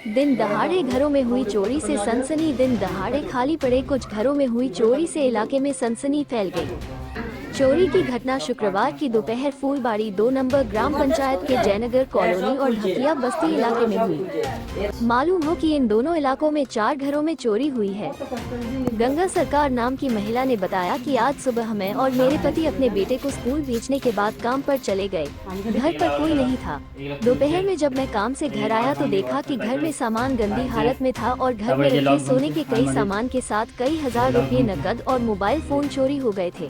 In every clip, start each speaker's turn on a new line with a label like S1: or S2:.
S1: दिन दहाड़े घरों में हुई चोरी से सनसनी। दिन दहाड़े खाली पड़े कुछ घरों में हुई चोरी से इलाके में सनसनी फैल गई। चोरी की घटना शुक्रवार की दोपहर फूलबाड़ी 2 नंबर ग्राम पंचायत के जयनगर कॉलोनी और ढकिया बस्ती इलाके में हुई। मालूम हो कि इन दोनों इलाकों में 4 घरों में चोरी हुई है। गंगा सरकार नाम की महिला ने बताया कि आज सुबह मैं और मेरे पति अपने बेटे को स्कूल भेजने के बाद काम पर चले गए। घर पर कोई नहीं था। दोपहर में जब मैं काम से घर आया तो देखा कि घर में सामान गंदी हालत में था और घर में रखे सोने के कई सामान के साथ कई हजार रुपये नकद और मोबाइल फोन चोरी हो गए थे।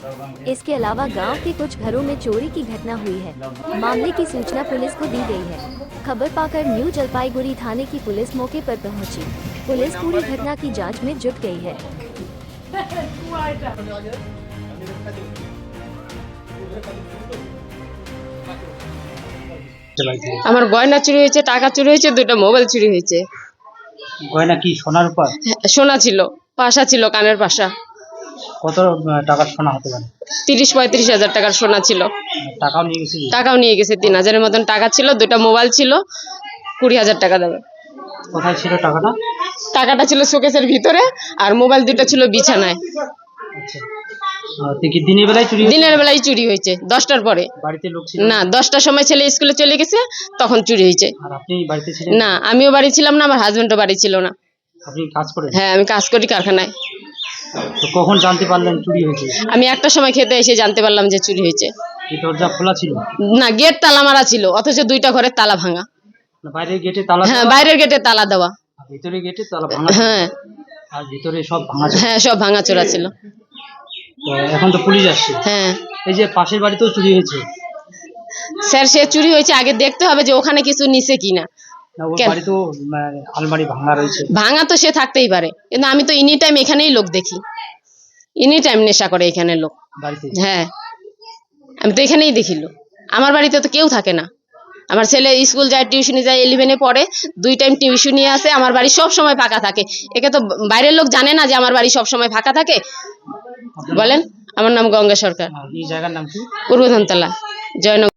S1: इसके अलावा गांव के कुछ घरों में चोरी की घटना हुई है। मामले की सूचना पुलिस को दी गई है। खबर पाकर न्यू जलपाईगुड़ी थाने की पुलिस मौके पर पहुंची। पुलिस पूरी घटना की जांच में जुट गई है।
S2: আমার গয়না চুরি হয়েছে, টাকা চুরি হয়েছে, দুটো মোবাইল চুরি হয়েছে।
S3: গয়না কি সোনার উপর?
S2: সোনা ছিল, পাশা ছিল, কানের পাশা।
S3: কত টাকার সোনা হতে পারে?
S2: 30-35 হাজার টাকার সোনা ছিল।
S3: টাকাও নিয়ে গেছে?
S2: টাকাও নিয়ে গেছে। 3,000-এর মতন টাকা ছিল, দুটো মোবাইল ছিল, 20,000 টাকা দেবে।
S3: কোথায় ছিল টাকাটা?
S2: টাকাটা ছিল শোকেসের ভিতরে আর মোবাইল দুটো ছিল বিছানায়।
S3: আচ্ছা, কি দিনের বেলায় চুরি হয়েছে?
S2: দিনের বেলায় চুরি হয়েছে, 10টার পরে।
S3: বাড়িতে লোক ছিল
S2: না, 10টার সময় ছেলে স্কুলে চলে গেছে, তখন চুরি হয়েছে।
S3: আর আপনি বাড়িতে ছিলেন
S2: না, আমিও বাড়ি ছিলাম না, আমার হাজবেন্ডও বাড়ি ছিল না।
S3: আপনি কাজ করেন?
S2: হ্যাঁ, আমি কাজ করি কারখানায়।
S3: তো কখন জানতে পারলেন চুরি হয়েছে?
S2: আমি 1টার সময় খেতে এসে জানতে পারলাম যে চুরি হয়েছে।
S3: কি দরজা খোলা ছিল?
S2: না, গেট তালা মারা ছিল, অথচ 2টা ঘরের তালা ভাঙা।
S3: না, বাইরের গেটে তালা?
S2: হ্যাঁ, বাইরের গেটে তালা দেওয়া।
S3: ভিতরে গেটে তালা ভাঙা?
S2: হ্যাঁ
S3: আর ভিতরে সব ভাঙা ছিল?
S2: হ্যাঁ, সব ভাঙা চোরা ছিল।
S3: তো এখন তো পুলিশ আসছে।
S2: হ্যাঁ
S3: এই যে পাশের বাড়িতেও চুরি হয়েছে?
S2: স্যার, সে চুরি হয়েছে, আগে দেখতে হবে যে ওখানে কিছু নিছে কিনা।
S3: না, ওর
S2: কেন?
S3: বাড়িতেও আলমারি ভাঙা রয়েছে।
S2: ভাঙা তো সে থাকতেই পারে, কিন্তু আমি তো এনি টাইম এখানেই লোক দেখি। এনি টাইম নেশা করে এখানে লোক।
S3: বাড়িতে?
S2: হ্যাঁ, আমি তো এখানেই দেখি লোক। আমার বাড়িতে তো কেউ থাকে না। আমার ছেলে স্কুল যায়, টিউশনি যায়, 11-এ পড়ে, 2 টাইম টিউশনি আছে। আমার বাড়ি সব সময় ফাঁকা থাকে। একে তো বাইরের লোক জানে না যে আমার বাড়ি সব সময় ফাঁকা থাকে। বলেন, আমার নাম গঙ্গা সরকার।
S3: এই জায়গার নাম কি?
S2: পূর্বধনতলা, জয়নগর।